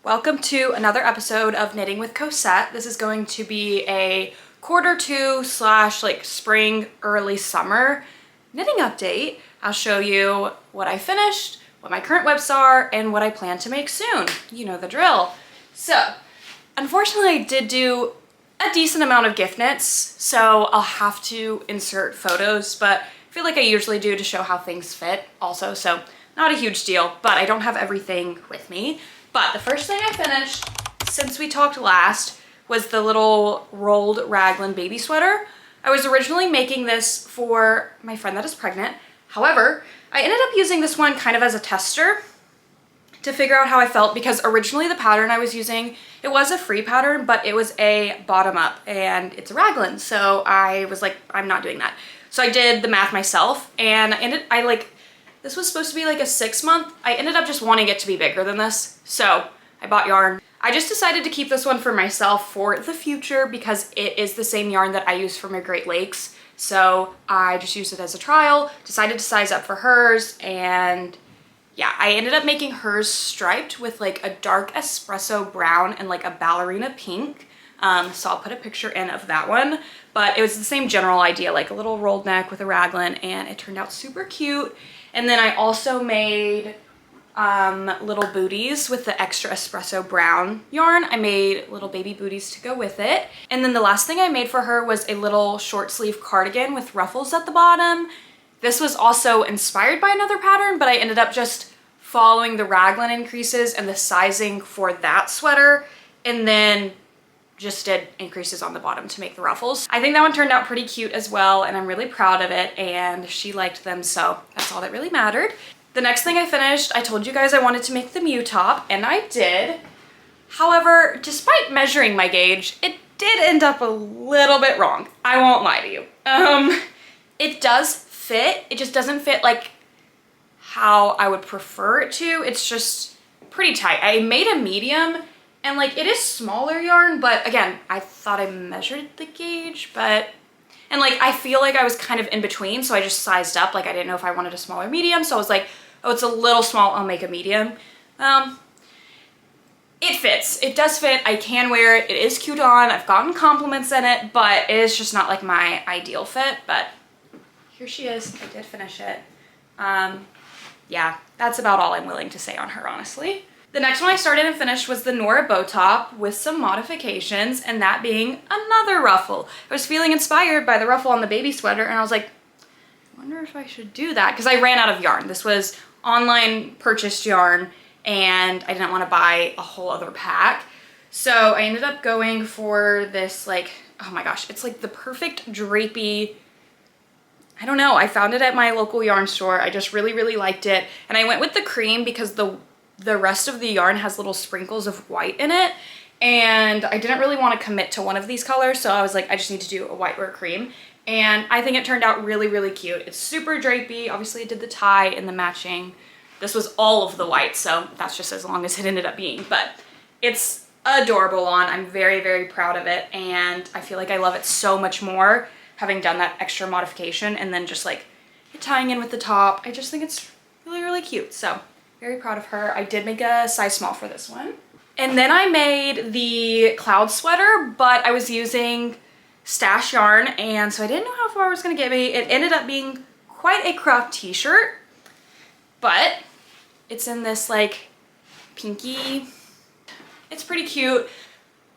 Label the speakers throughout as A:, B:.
A: Welcome to another episode of Knitting with Cosette. This is going to be a quarter 2 slash like spring, early summer knitting update. I'll show you what I finished, what my current WIPs are, and what I plan to make soon. You know the drill. So, unfortunately I did do a decent amount of gift knits, so I'll have to insert photos, but I feel like I usually do to show how things fit also, so not a huge deal, but I don't have everything with me. But the first thing I finished since we talked last was the little rolled raglan baby sweater. I was originally making this for my friend that is pregnant. However, I ended up using this one kind of as a tester to figure out how I felt, because originally the pattern I was using, it was a free pattern, but it was a bottom up and it's a raglan. So I was like, I'm not doing that. So I did the math myself, and this was supposed to be like a 6-month. I ended up just wanting it to be bigger than this. So I bought yarn. I just decided to keep this one for myself for the future because it is the same yarn that I use for my Great Lakes. So I just used it as a trial, decided to size up for hers, and yeah, I ended up making hers striped with like a dark espresso brown and like a ballerina pink. So I'll put a picture in of that one, but it was the same general idea, like a little rolled neck with a raglan, and it turned out super cute. And then I also made little booties with the extra espresso brown yarn. I made little baby booties to go with it. And then the last thing I made for her was a little short sleeve cardigan with ruffles at the bottom. This was also inspired by another pattern, but I ended up just following the raglan increases and the sizing for that sweater, and then just did increases on the bottom to make the ruffles. I think that one turned out pretty cute as well, and I'm really proud of it, and she liked them, so that's all that really mattered. The next thing I finished, I told you guys I wanted to make the Mew top, and I did. However, despite measuring my gauge, it did end up a little bit wrong. I won't lie to you. It does fit, it just doesn't fit like how I would prefer it to. It's just pretty tight. I made a medium, and like it is smaller yarn, but again, I thought I measured the gauge, and like I feel like I was kind of in between, so I just sized up. Like I didn't know if I wanted a smaller medium, so I was like, oh, it's a little small, I'll make a medium. It fits. It does fit. I can wear it. It is cute on. I've gotten compliments in it, but it is just not like my ideal fit. But here she is. I did finish it. Yeah, that's about all I'm willing to say on her, honestly. The next one I started and finished was the Nora bow top with some modifications, and that being another ruffle. I was feeling inspired by the ruffle on the baby sweater, and I was like, I wonder if I should do that, because I ran out of yarn. This was online purchased yarn, and I didn't want to buy a whole other pack. So I ended up going for this, like, oh my gosh, it's like the perfect drapey, I don't know, I found it at my local yarn store. I just really, really liked it. And I went with the cream because the rest of the yarn has little sprinkles of white in it, and I didn't really want to commit to one of these colors, so I was like, I just need to do a white or a cream. And I think it turned out really, really cute. It's super drapey. Obviously I did the tie and the matching. This was all of the white, so that's just as long as it ended up being, but it's adorable on. I'm very, very proud of it, and I feel like I love it so much more having done that extra modification and then just like it tying in with the top. I just think it's really, really cute. So very proud of her. I did make a size small for this one. And then I made the cloud sweater, but I was using stash yarn, and so I didn't know how far it was gonna get me. It ended up being quite a cropped t-shirt, but it's in this like pinky, it's pretty cute.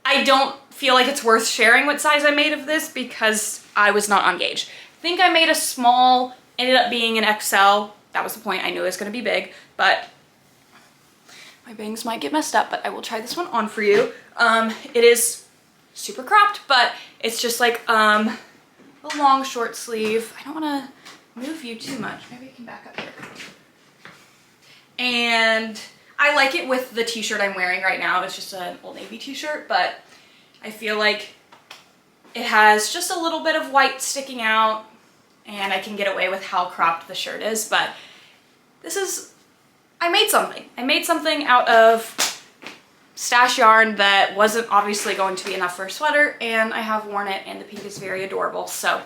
A: I don't feel like it's worth sharing what size I made of this because I was not on gauge. I think I made a small, ended up being an XL. That was the point. I knew it was going to be big, but my bangs might get messed up, but I will try this one on for you. It is super cropped, but it's just like a long short sleeve. I don't want to move you too much. Maybe I can back up here. And I like it with the t-shirt I'm wearing right now. It's just an Old Navy t-shirt, but I feel like it has just a little bit of white sticking out, and I can get away with how cropped the shirt is. But this is, I made something. I made something out of stash yarn that wasn't obviously going to be enough for a sweater, and I have worn it, and the pink is very adorable. So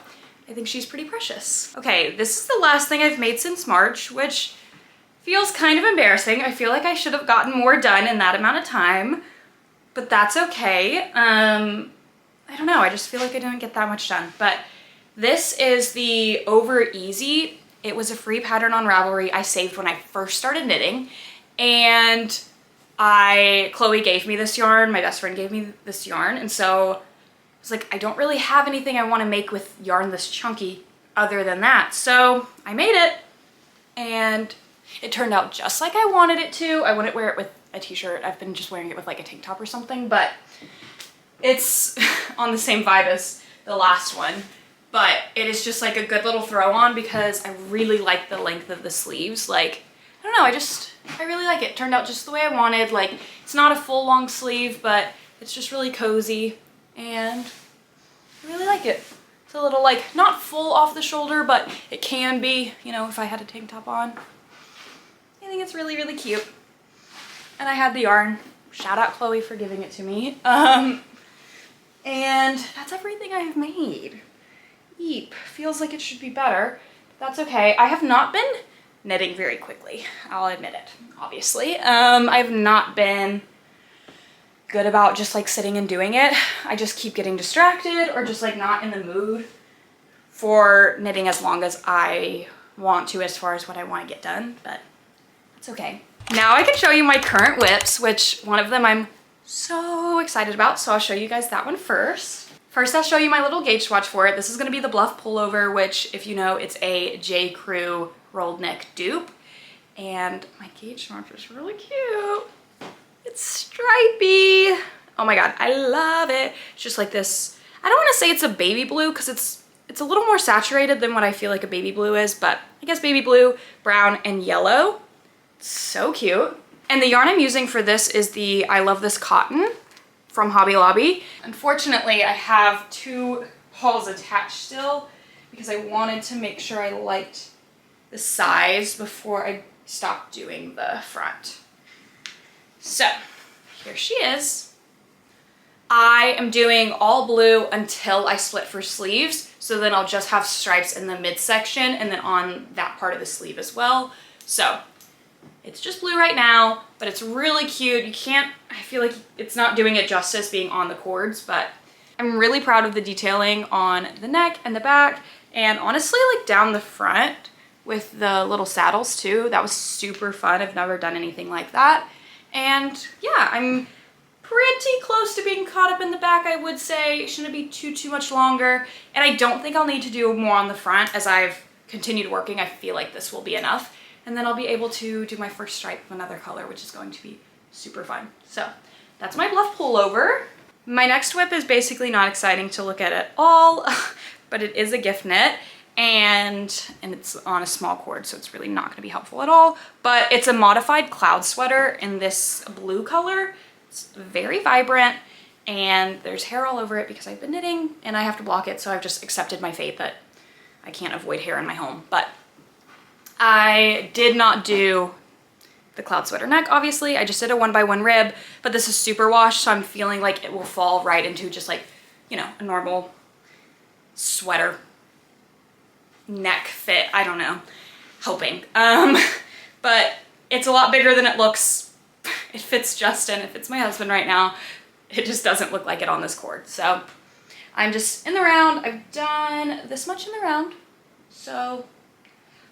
A: I think she's pretty precious. Okay, this is the last thing I've made since March, which Feels kind of embarrassing. I feel like I should have gotten more done in that amount of time, but that's okay. I don't know, I just feel like I didn't get that much done. But this is the Over Easy. It was a free pattern on Ravelry I saved when I first started knitting, and Chloe gave me this yarn, my best friend gave me this yarn, and so I was like, I don't really have anything I want to make with yarn this chunky other than that. So I made it, and it turned out just like I wanted it to. I wouldn't wear it with a t-shirt. I've been just wearing it with like a tank top or something, but it's on the same vibe as the last one. But it is just like a good little throw on because I really like the length of the sleeves. Like, I don't know, I really like it. It turned out just the way I wanted. Like, it's not a full long sleeve, but it's just really cozy, and I really like it. It's a little, like, not full off the shoulder, but it can be, you know, if I had a tank top on. I think it's really, really cute. And I had the yarn. Shout out Chloe for giving it to me. And that's everything I've made. Eep. Feels like it should be better. That's okay. I have not been knitting very quickly. I'll admit it, obviously. I've not been good about just like sitting and doing it. I just keep getting distracted or just like not in the mood for knitting as long as I want to as far as what I want to get done, but it's okay. Now I can show you my current whips, which one of them I'm so excited about, so I'll show you guys that one first. First, I'll show you my little gauge swatch for it. This is going to be the Bluff Pullover, which, if you know, it's a J. Crew rolled neck dupe. And my gauge swatch is really cute. It's stripy. Oh my god, I love it. It's just like this. I don't want to say it's a baby blue because it's a little more saturated than what I feel like a baby blue is, but I guess baby blue, brown, and yellow. So cute. And the yarn I'm using for this is the I Love This Cotton from Hobby Lobby. Unfortunately, I have 2 hauls attached still because I wanted to make sure I liked the size before I stopped doing the front. So here she is. I am doing all blue until I split for sleeves, so then I'll just have stripes in the midsection and then on that part of the sleeve as well. So it's just blue right now, but it's really cute. I feel like it's not doing it justice being on the cords, but I'm really proud of the detailing on the neck and the back, and honestly, like down the front with the little saddles too. That was super fun. I've never done anything like that. And yeah, I'm pretty close to being caught up in the back, I would say. It shouldn't be too much longer. And I don't think I'll need to do more on the front. As I've continued working, I feel like this will be enough. And then I'll be able to do my first stripe of another color, which is going to be super fun. So that's my Bluff Pullover. My next whip is basically not exciting to look at all, but it is a gift knit, and it's on a small cord, so it's really not going to be helpful at all. But it's a modified cloud sweater in this blue color. It's very vibrant, and there's hair all over it because I've been knitting and I have to block it, so I've just accepted my fate that I can't avoid hair in my home. But I did not do the cloud sweater neck, obviously. I just did a 1x1 rib, but this is super wash, so I'm feeling like it will fall right into just like, you know, a normal sweater neck fit. I don't know, hoping. But it's a lot bigger than it looks. It fits Justin, it fits my husband right now. It just doesn't look like it on this cord. So I'm just in the round. I've done this much in the round, so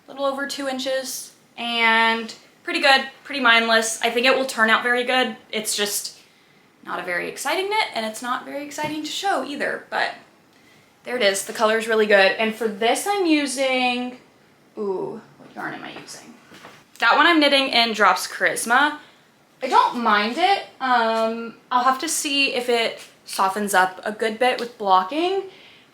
A: a little over 2 inches, and pretty good, pretty mindless. I think it will turn out very good. It's just not a very exciting knit, and it's not very exciting to show either, but there it is. The color is really good. And for this I'm using, ooh, what yarn am I using? That one I'm knitting in Drops Charisma. I don't mind it. I'll have to see if it softens up a good bit with blocking.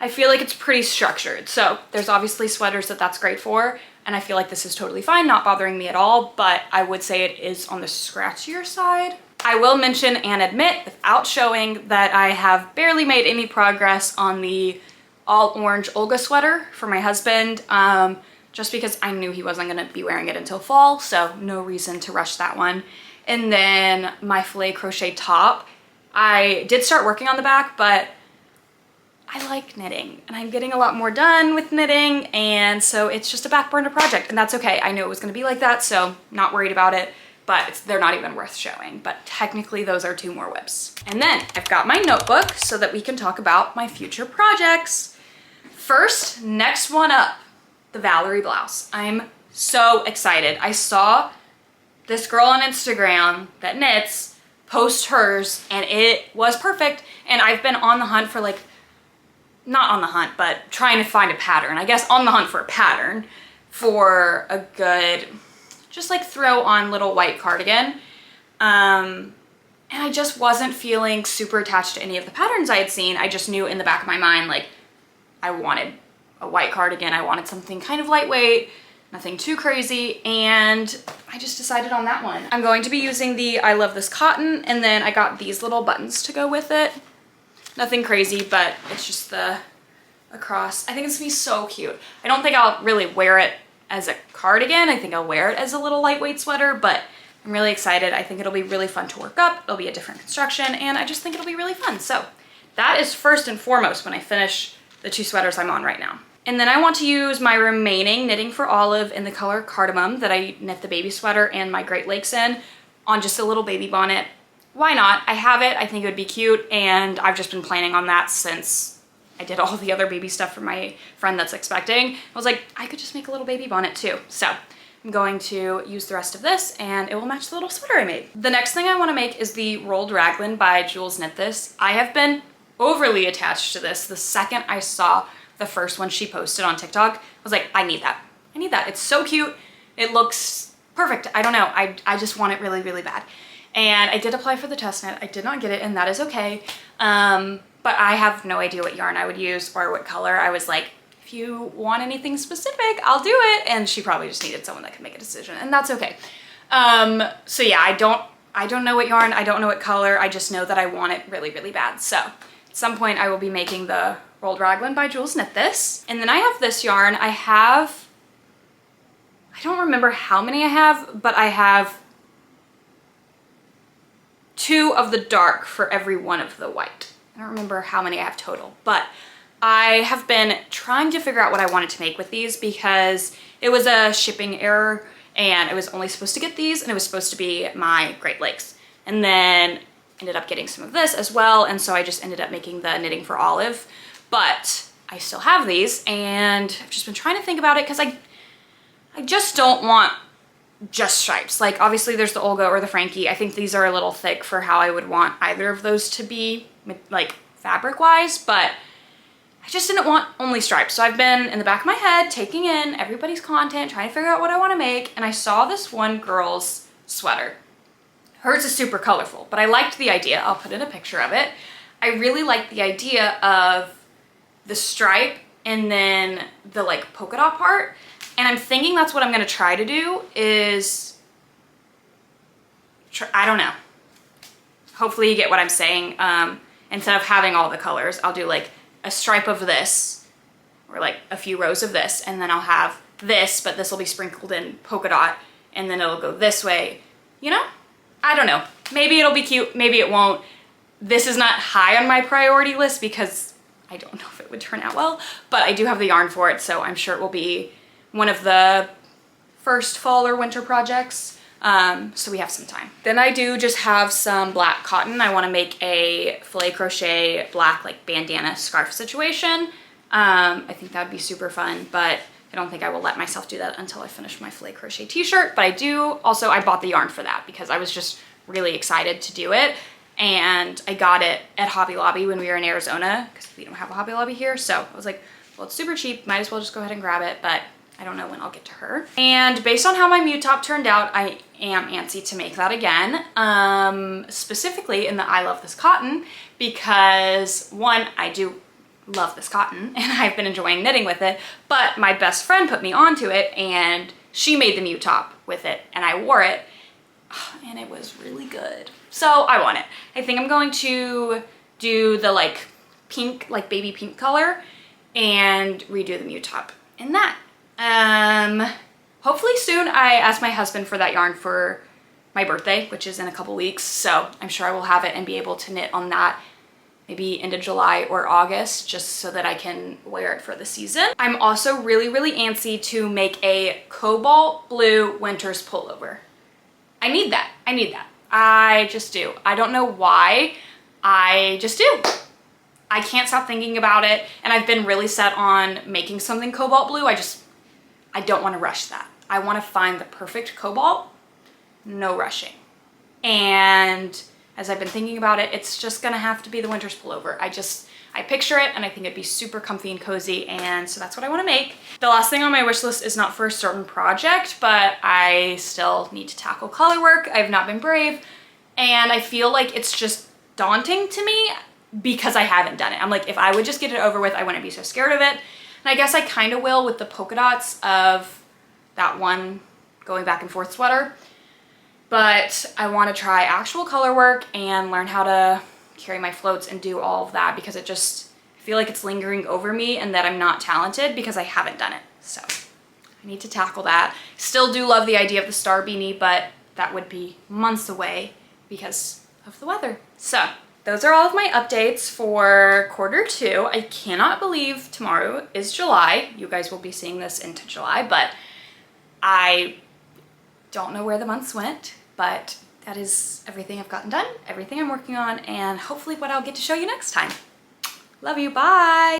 A: I feel like it's pretty structured. So there's obviously sweaters that that's great for, and I feel like this is totally fine, not bothering me at all, but I would say it is on the scratchier side. I will mention and admit, without showing, that I have barely made any progress on the all orange Olga sweater for my husband, just because I knew he wasn't gonna be wearing it until fall, so no reason to rush that one. And then my filet crochet top, I did start working on the back, but I like knitting and I'm getting a lot more done with knitting, and so it's just a back burner project, and that's okay. I knew it was gonna be like that, so not worried about it, but they're not even worth showing. But technically those are 2 more WIPs. And then I've got my notebook so that we can talk about my future projects. First, next one up, the Valerie blouse. I'm so excited. I saw this girl on Instagram that knits post hers and it was perfect. And I've been on the hunt for like, not on the hunt, but trying to find a pattern. I guess on the hunt for a pattern for a good, just like throw on little white cardigan. And I just wasn't feeling super attached to any of the patterns I had seen. I just knew in the back of my mind, like I wanted a white cardigan. I wanted something kind of lightweight, nothing too crazy. And I just decided on that one. I'm going to be using the I Love This Cotton, and then I got these little buttons to go with it. Nothing crazy, but it's just the across. I think it's gonna be so cute. I don't think I'll really wear it as a cardigan. I think I'll wear it as a little lightweight sweater, but I'm really excited. I think it'll be really fun to work up. It'll be a different construction, and I just think it'll be really fun. So that is first and foremost when I finish the 2 sweaters I'm on right now. And then I want to use my remaining Knitting for Olive in the color Cardamom that I knit the baby sweater and my Great Lakes in on just a little baby bonnet. Why not? I have it. I think it would be cute, and I've just been planning on that since I did all the other baby stuff for my friend that's expecting. I was like, I could just make a little baby bonnet too. So I'm going to use the rest of this and it will match the little sweater I made. The next thing I want to make is the rolled raglan by Jules Knit This. I have been overly attached to this. The second I saw the first one she posted on TikTok, I was like, I need that. I need that. It's so cute. It looks perfect. I don't know. I just want it really, really bad. And I did apply for the test knit. I did not get it, and that is okay. But I have no idea what yarn I would use or what color. I was like, if you want anything specific, I'll do it. And she probably just needed someone that could make a decision, and that's okay. So yeah, I don't know what yarn, I don't know what color. I just know that I want it really, really bad. So at some point I will be making the rolled raglan by Jules Knit This. And then I have this yarn. I don't remember how many I have, but I have 2 of the dark for every 1 of the white. I don't remember how many I have total, but I have been trying to figure out what I wanted to make with these because it was a shipping error and I was only supposed to get these, and it was supposed to be my Great Lakes. And then ended up getting some of this as well, and so I just ended up making the Knitting for Olive. But I still have these, and I've just been trying to think about it because I just don't want just stripes. Like obviously there's the Olga or the Frankie. I think these are a little thick for how I would want either of those to be like fabric wise, but I just didn't want only stripes. So I've been in the back of my head taking in everybody's content, trying to figure out what I want to make, and I saw this one girl's sweater. Hers is super colorful, but I liked the idea. I'll put in a picture of it. I really liked the idea of the stripe and then the like polka dot part. And I'm thinking that's what I'm gonna try to do is, I don't know. Hopefully you get what I'm saying. Instead of having all the colors, I'll do like a stripe of this or like a few rows of this, and then I'll have this, but this will be sprinkled in polka dot, and then it'll go this way, you know? I don't know. Maybe it'll be cute, maybe it won't. This is not high on my priority list because I don't know if it would turn out well, but I do have the yarn for it, so I'm sure it will be one of the first fall or winter projects. So we have some time. Then I do just have some black cotton. I want to make a filet crochet black like bandana scarf situation. I think that would be super fun, but I don't think I will let myself do that until I finish my filet crochet t-shirt. But I bought the yarn for that because I was just really excited to do it. And I got it at Hobby Lobby when we were in Arizona because we don't have a Hobby Lobby here. So I was like, well, it's super cheap. Might as well just go ahead and grab it. But I don't know when I'll get to her. And based on how my Mew top turned out, I am antsy to make that again. Specifically in the I Love This Cotton because one, I do love this cotton and I've been enjoying knitting with it, but my best friend put me onto it and she made the Mew top with it and I wore it and it was really good. So I want it. I think I'm going to do the like pink, like baby pink color and redo the Mew top in that. Hopefully soon. I asked my husband for that yarn for my birthday, which is in a couple weeks. So I'm sure I will have it and be able to knit on that maybe into July or August, just so that I can wear it for the season. I'm also really, really antsy to make a cobalt blue winter's pullover. I need that. I need that. I just do. I don't know why. I just do. I can't stop thinking about it, and I've been really set on making something cobalt blue. I don't want to rush that. I want to find the perfect cobalt, no rushing. And as I've been thinking about it, it's just gonna have to be the winter's pullover. I picture it and I think it'd be super comfy and cozy, and so that's what I want to make. The last thing on my wish list is not for a certain project, but I still need to tackle color work. I've not been brave, and I feel like it's just daunting to me because I haven't done it. I'm like, if I would just get it over with, I wouldn't be so scared of it. And I guess I kind of will with the polka dots of that one going back and forth sweater. But I want to try actual color work and learn how to carry my floats and do all of that, because I feel like it's lingering over me and that I'm not talented because I haven't done it. So I need to tackle that. Still do love the idea of the star beanie, but that would be months away because of the weather. So those are all of my updates for Q2. I cannot believe tomorrow is July. You guys will be seeing this into July, but I don't know where the months went, but that is everything I've gotten done, everything I'm working on, and hopefully what I'll get to show you next time. Love you, bye!